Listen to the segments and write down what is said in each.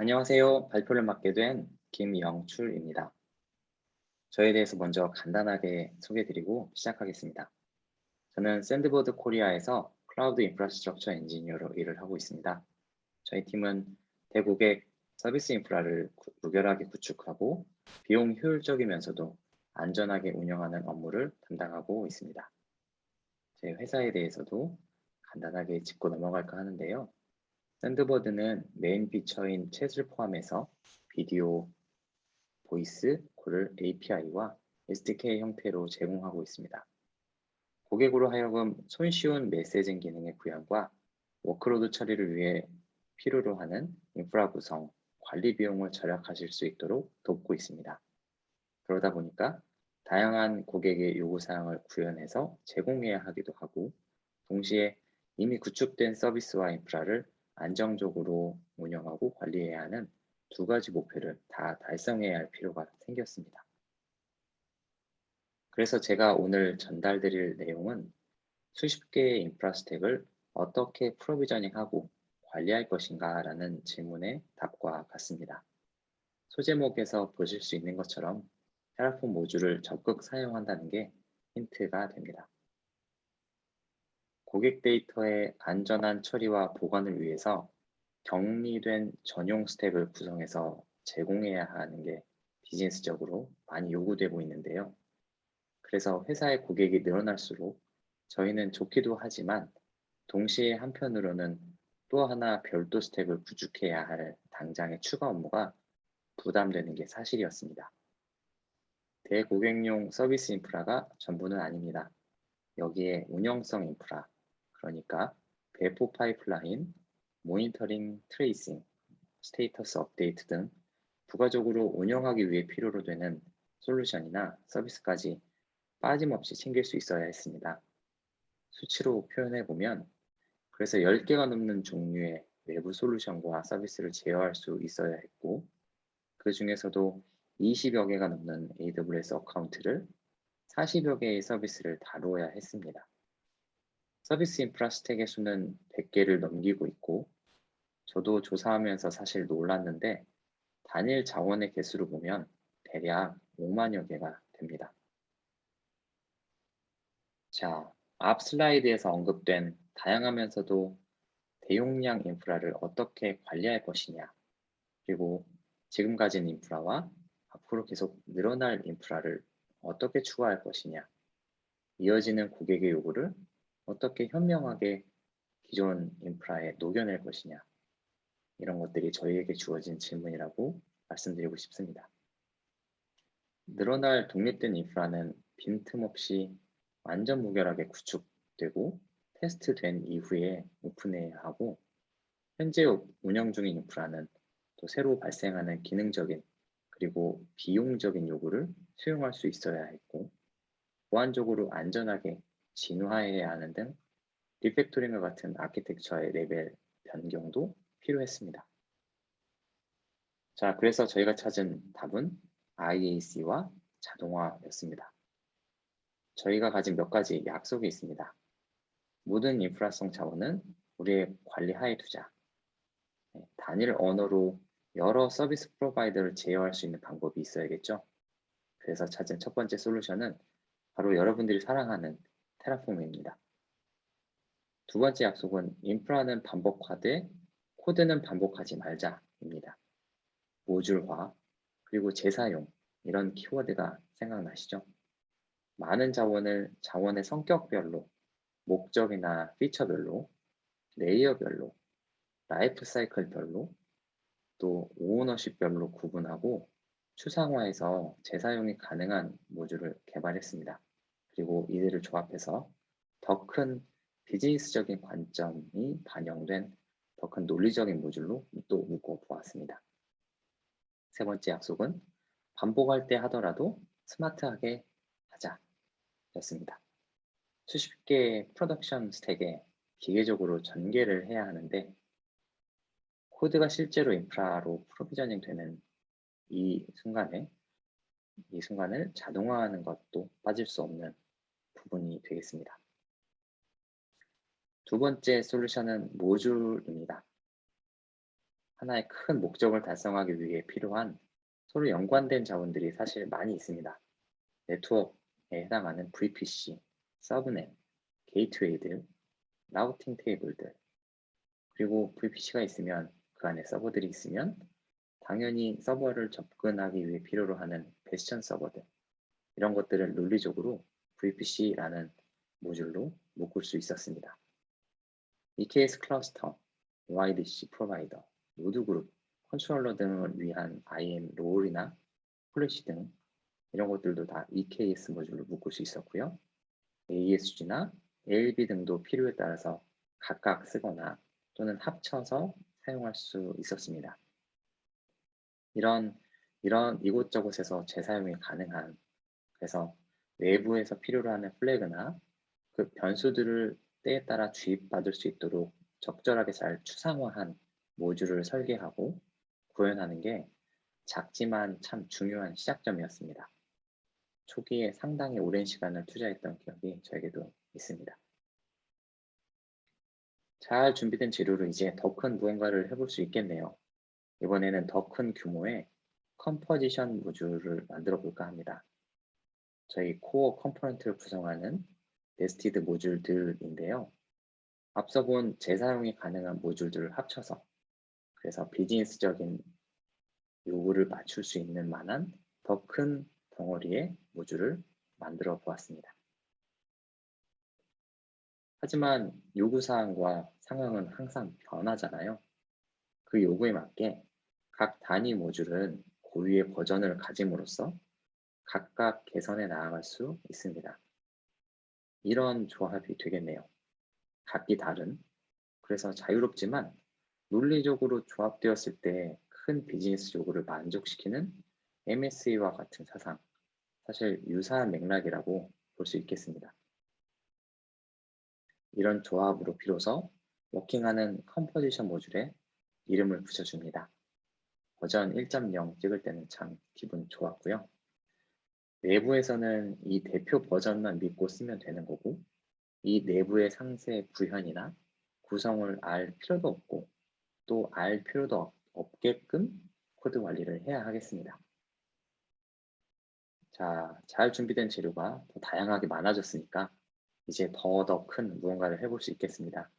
안녕하세요. 발표를 맡게 된 김영출입니다. 저에 대해서 먼저 간단하게 소개드리고 시작하겠습니다. 저는 샌드보드 코리아에서 클라우드 인프라스트럭처 엔지니어로 일을 하고 있습니다. 저희 팀은 대고객 서비스 인프라를 무결하게 구축하고 비용 효율적이면서도 안전하게 운영하는 업무를 담당하고 있습니다. 제 회사에 대해서도 간단하게 짚고 넘어갈까 하는데요. 샌드버드는 메인 피처인 챗을 포함해서 비디오, 보이스, 콜을 API와 SDK 형태로 제공하고 있습니다. 고객으로 하여금 손쉬운 메시징 기능의 구현과 워크로드 처리를 위해 필요로 하는 인프라 구성, 관리 비용을 절약하실 수 있도록 돕고 있습니다. 그러다 보니까 다양한 고객의 요구사항을 구현해서 제공해야 하기도 하고, 동시에 이미 구축된 서비스와 인프라를 안정적으로 운영하고 관리해야 하는 두 가지 목표를 다 달성해야 할 필요가 생겼습니다. 그래서 제가 오늘 전달드릴 내용은 수십 개의 인프라 스택을 어떻게 프로비저닝하고 관리할 것인가 라는 질문의 답과 같습니다. 소제목에서 보실 수 있는 것처럼 테라폼 모듈을 적극 사용한다는 게 힌트가 됩니다. 고객 데이터의 안전한 처리와 보관을 위해서 격리된 전용 스택을 구성해서 제공해야 하는 게 비즈니스적으로 많이 요구되고 있는데요. 그래서 회사의 고객이 늘어날수록 저희는 좋기도 하지만 동시에 한편으로는 또 하나 별도 스택을 구축해야 할 당장의 추가 업무가 부담되는 게 사실이었습니다. 대고객용 서비스 인프라가 전부는 아닙니다. 여기에 운영성 인프라, 그러니까 배포 파이프라인, 모니터링, 트레이싱, 스테이터스 업데이트 등 부가적으로 운영하기 위해 필요로 되는 솔루션이나 서비스까지 빠짐없이 챙길 수 있어야 했습니다. 수치로 표현해 보면 그래서 10개가 넘는 종류의 외부 솔루션과 서비스를 제어할 수 있어야 했고, 그 중에서도 20여 개가 넘는 AWS 어카운트를 40여 개의 서비스를 다루어야 했습니다. 서비스 인프라 스택의 수는 100개를 넘기고 있고, 저도 조사하면서 사실 놀랐는데 단일 자원의 개수로 보면 대략 5만여 개가 됩니다. 자, 앞 슬라이드에서 언급된 다양하면서도 대용량 인프라를 어떻게 관리할 것이냐, 그리고 지금 가진 인프라와 앞으로 계속 늘어날 인프라를 어떻게 추가할 것이냐, 이어지는 고객의 요구를 어떻게 현명하게 기존 인프라에 녹여낼 것이냐, 이런 것들이 저희에게 주어진 질문이라고 말씀드리고 싶습니다. 늘어날 독립된 인프라는 빈틈없이 완전 무결하게 구축되고 테스트된 이후에 오픈해야 하고, 현재 운영 중인 인프라는 또 새로 발생하는 기능적인 그리고 비용적인 요구를 수용할 수 있어야 했고, 보안적으로 안전하게 진화해야 하는 등 리팩토링과 같은 아키텍처의 레벨 변경도 필요했습니다. 자, 그래서 저희가 찾은 답은 IAC와 자동화였습니다. 저희가 가진 몇 가지 약속이 있습니다. 모든 인프라성 자원은 우리의 관리 하에 두자. 단일 언어로 여러 서비스 프로바이더를 제어할 수 있는 방법이 있어야겠죠. 그래서 찾은 첫 번째 솔루션은 바로 여러분들이 사랑하는 테라폼입니다. 두 번째 약속은 인프라는 반복하되 코드는 반복하지 말자입니다. 모듈화, 그리고 재사용, 이런 키워드가 생각나시죠? 많은 자원의 성격별로, 목적이나 피처별로, 레이어별로, 라이프 사이클별로, 또 오너십별로 구분하고 추상화해서 재사용이 가능한 모듈을 개발했습니다. 그리고 이들을 조합해서 더 큰 비즈니스적인 관점이 반영된 더 큰 논리적인 모듈로 또 묶어 보았습니다. 세 번째 약속은 반복할 때 하더라도 스마트하게 하자였습니다. 수십 개의 프로덕션 스택에 기계적으로 전개를 해야 하는데, 코드가 실제로 인프라로 프로비저닝 되는 이 순간을 자동화하는 것도 빠질 수 없는 부분이 되겠습니다. 두 번째 솔루션은 모듈입니다. 하나의 큰 목적을 달성하기 위해 필요한 서로 연관된 자원들이 사실 많이 있습니다. 네트워크에 해당하는 VPC, 서브넷, 게이트웨이들, 라우팅 테이블들, 그리고 VPC가 있으면 그 안에 서버들이 있으면 당연히 서버를 접근하기 위해 필요로 하는 베스천 서버들, 이런 것들을 논리적으로 VPC라는 모듈로 묶을 수 있었습니다. EKS 클러스터, OIDC 프로바이더, 노드 그룹, 컨트롤러 등을 위한 IAM 롤이나 폴리시 등 이런 것들도 다 EKS 모듈로 묶을 수 있었고요. ASG나 ALB 등도 필요에 따라서 각각 쓰거나 또는 합쳐서 사용할 수 있었습니다. 이런 이곳저곳에서 재사용이 가능한, 그래서 외부에서 필요로 하는 플래그나 그 변수들을 때에 따라 주입받을 수 있도록 적절하게 잘 추상화한 모듈을 설계하고 구현하는 게 작지만 참 중요한 시작점이었습니다. 초기에 상당히 오랜 시간을 투자했던 기억이 저에게도 있습니다. 잘 준비된 재료로 이제 더 큰 무언가를 해볼 수 있겠네요. 이번에는 더 큰 규모의 컴포지션 모듈을 만들어 볼까 합니다. 저희 코어 컴포넌트를 구성하는 네스티드 모듈들인데요. 앞서 본 재사용이 가능한 모듈들을 합쳐서, 그래서 비즈니스적인 요구를 맞출 수 있는 만한 더 큰 덩어리의 모듈을 만들어 보았습니다. 하지만 요구사항과 상황은 항상 변하잖아요. 그 요구에 맞게 각 단위 모듈은 고유의 버전을 가짐으로써 각각 개선해 나아갈 수 있습니다. 이런 조합이 되겠네요. 각기 다른, 그래서 자유롭지만 논리적으로 조합되었을 때 큰 비즈니스 요구를 만족시키는 MSA와 같은 사상, 사실 유사한 맥락이라고 볼 수 있겠습니다. 이런 조합으로 비로소 워킹하는 컴포지션 모듈에 이름을 붙여줍니다. 버전 1.0 찍을 때는 참 기분 좋았고요. 내부에서는 이 대표 버전만 믿고 쓰면 되는 거고, 이 내부의 상세 구현이나 구성을 알 필요도 없고 또 알 필요도 없게끔 코드 관리를 해야 하겠습니다. 자, 잘 준비된 재료가 더 다양하게 많아졌으니까 이제 더 큰 무언가를 해볼 수 있겠습니다.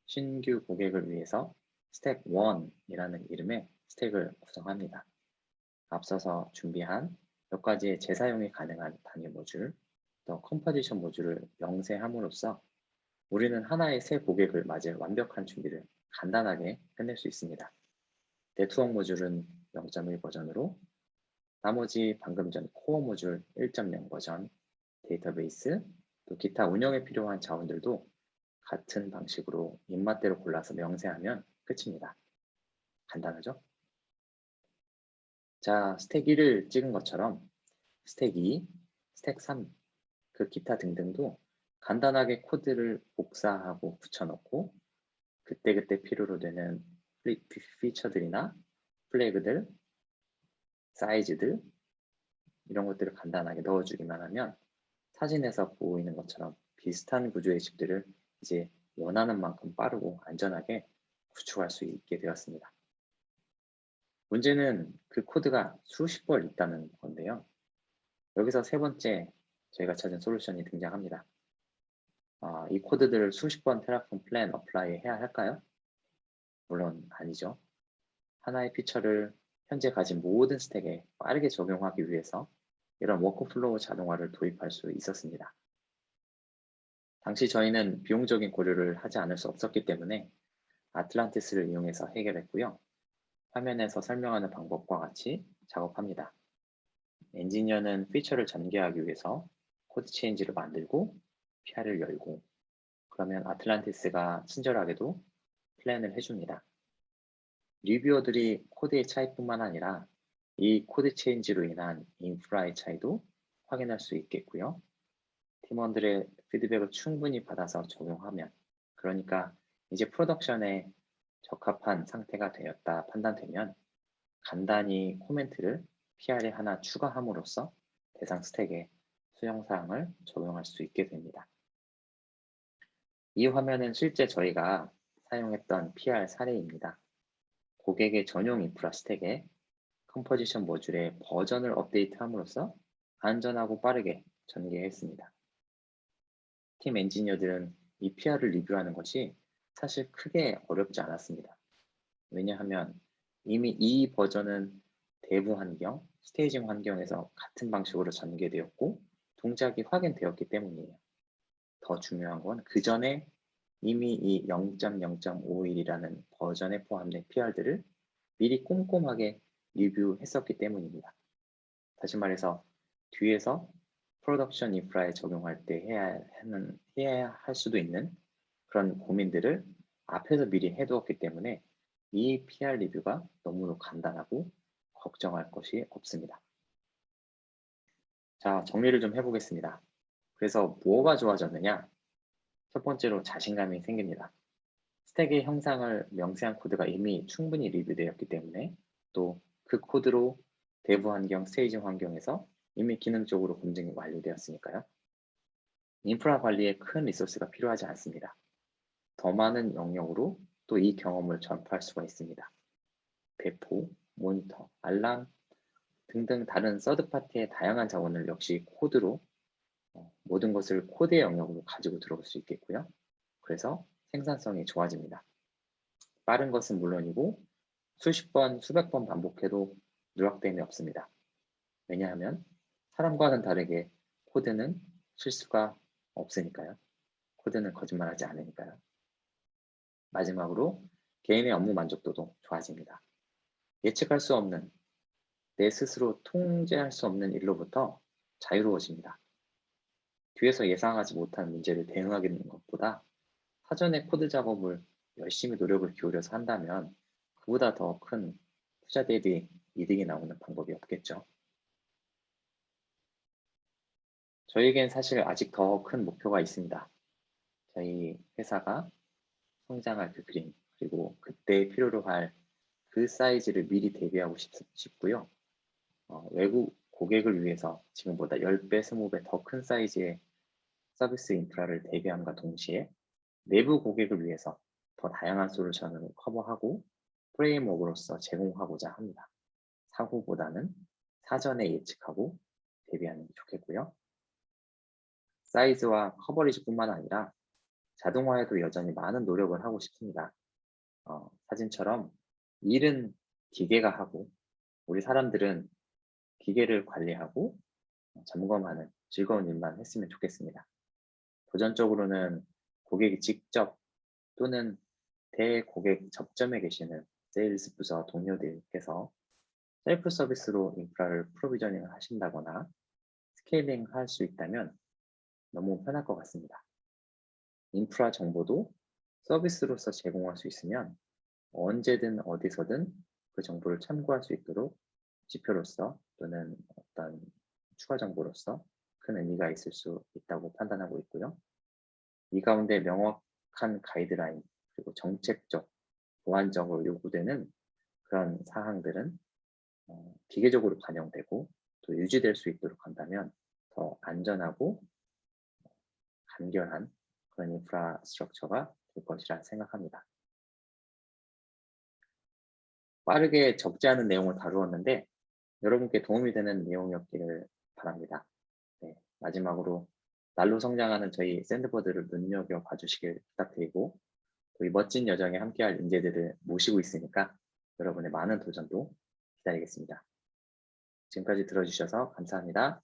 신규 고객을 위해서 스택 1이라는 이름의 스택을 구성합니다. 앞서서 준비한 몇 가지의 재사용이 가능한 단위 모듈, 또 컴포지션 모듈을 명세함으로써 우리는 하나의 새 고객을 맞을 완벽한 준비를 간단하게 끝낼 수 있습니다. 네트워크 모듈은 0.1 버전으로, 나머지 방금 전 코어 모듈 1.0 버전, 데이터베이스, 또 기타 운영에 필요한 자원들도 같은 방식으로 입맛대로 골라서 명세하면 끝입니다. 간단하죠? 자, 스택 1을 찍은 것처럼 스택 2, 스택 3, 그 기타 등등도 간단하게 코드를 복사하고 붙여넣고 그때그때 필요로 되는 피처들이나 플래그들, 사이즈들, 이런 것들을 간단하게 넣어주기만 하면 사진에서 보이는 것처럼 비슷한 구조의 집들을 이제 원하는 만큼 빠르고 안전하게 구축할 수 있게 되었습니다. 문제는 그 코드가 수십 벌 있다는 건데요. 여기서 세 번째 저희가 찾은 솔루션이 등장합니다. 이 코드들을 수십 번 테라폼 플랜 어플라이 해야 할까요? 물론 아니죠. 하나의 피처를 현재 가진 모든 스택에 빠르게 적용하기 위해서 이런 워크플로우 자동화를 도입할 수 있었습니다. 당시 저희는 비용적인 고려를 하지 않을 수 없었기 때문에 아틀란티스를 이용해서 해결했고요. 화면에서 설명하는 방법과 같이 작업합니다. 엔지니어는 피처를 전개하기 위해서 코드 체인지를 만들고 PR을 열고, 그러면 아틀란티스가 친절하게도 플랜을 해줍니다. 리뷰어들이 코드의 차이뿐만 아니라 이 코드 체인지로 인한 인프라의 차이도 확인할 수 있겠고요. 팀원들의 피드백을 충분히 받아서 적용하면, 그러니까 이제 프로덕션에 적합한 상태가 되었다 판단되면 간단히 코멘트를 PR에 하나 추가함으로써 대상 스택에 수정사항을 적용할 수 있게 됩니다. 이 화면은 실제 저희가 사용했던 PR 사례입니다. 고객의 전용 인프라 스택에 컴포지션 모듈의 버전을 업데이트함으로써 안전하고 빠르게 전개했습니다. 팀 엔지니어들은 이 PR을 리뷰하는 것이 사실 크게 어렵지 않았습니다. 왜냐하면 이미 이 버전은 대부 환경, 스테이징 환경에서 같은 방식으로 전개되었고 동작이 확인되었기 때문이에요. 더 중요한 건 그 전에 이미 이 0.0.51이라는 버전에 포함된 PR들을 미리 꼼꼼하게 리뷰했었기 때문입니다. 다시 말해서 뒤에서 프로덕션 인프라에 적용할 때 해야 할 수도 있는 그런 고민들을 앞에서 미리 해두었기 때문에 이 PR 리뷰가 너무도 간단하고 걱정할 것이 없습니다. 자, 정리를 좀 해보겠습니다. 그래서 뭐가 좋아졌느냐? 첫 번째로 자신감이 생깁니다. 스택의 형상을 명세한 코드가 이미 충분히 리뷰되었기 때문에 또 그 코드로 대부 환경, 스테이징 환경에서 이미 기능적으로 검증이 완료되었으니까요. 인프라 관리에 큰 리소스가 필요하지 않습니다. 더 많은 영역으로 또 이 경험을 전파할 수가 있습니다. 배포, 모니터, 알람 등등 다른 서드파티의 다양한 자원을 역시 코드로 모든 것을 코드의 영역으로 가지고 들어올 수 있겠고요. 그래서 생산성이 좋아집니다. 빠른 것은 물론이고 수십 번, 수백 번 반복해도 누락됨이 없습니다. 왜냐하면 사람과는 다르게 코드는 실수가 없으니까요. 코드는 거짓말하지 않으니까요. 마지막으로 개인의 업무 만족도도 좋아집니다. 예측할 수 없는, 내 스스로 통제할 수 없는 일로부터 자유로워집니다. 뒤에서 예상하지 못한 문제를 대응하는 것보다 사전에 코드 작업을 열심히 노력을 기울여서 한다면 그보다 더 큰 투자 대비 이득이 나오는 방법이 없겠죠. 저에겐 사실 아직 더 큰 목표가 있습니다. 저희 회사가 성장할 그 그림, 그리고 그때 필요로 할 그 사이즈를 미리 대비하고 싶고요. 외국 고객을 위해서 지금보다 10배, 20배 더 큰 사이즈의 서비스 인프라를 대비함과 동시에 내부 고객을 위해서 더 다양한 솔루션을 커버하고 프레임워크로서 제공하고자 합니다. 사고보다는 사전에 예측하고 대비하는 게 좋겠고요. 사이즈와 커버리지뿐만 아니라 자동화에도 여전히 많은 노력을 하고 싶습니다. 사진처럼 일은 기계가 하고 우리 사람들은 기계를 관리하고 점검하는 즐거운 일만 했으면 좋겠습니다. 도전적으로는 고객이 직접 또는 대고객 접점에 계시는 세일즈 부서 동료들께서 셀프 서비스로 인프라를 프로비저닝 하신다거나 스케일링 할 수 있다면 너무 편할 것 같습니다. 인프라 정보도 서비스로서 제공할 수 있으면 언제든 어디서든 그 정보를 참고할 수 있도록 지표로서 또는 어떤 추가 정보로서 큰 의미가 있을 수 있다고 판단하고 있고요. 이 가운데 명확한 가이드라인 그리고 정책적, 보안적으로 요구되는 그런 사항들은 기계적으로 반영되고 또 유지될 수 있도록 한다면 더 안전하고 간결한 그런 인프라스트럭처가 될 것이라 생각합니다. 빠르게 적지 않은 내용을 다루었는데 여러분께 도움이 되는 내용이었기를 바랍니다. 네, 마지막으로 날로 성장하는 저희 샌드버드를 눈여겨봐 주시길 부탁드리고 또 이 멋진 여정에 함께할 인재들을 모시고 있으니까 여러분의 많은 도전도 기다리겠습니다. 지금까지 들어주셔서 감사합니다.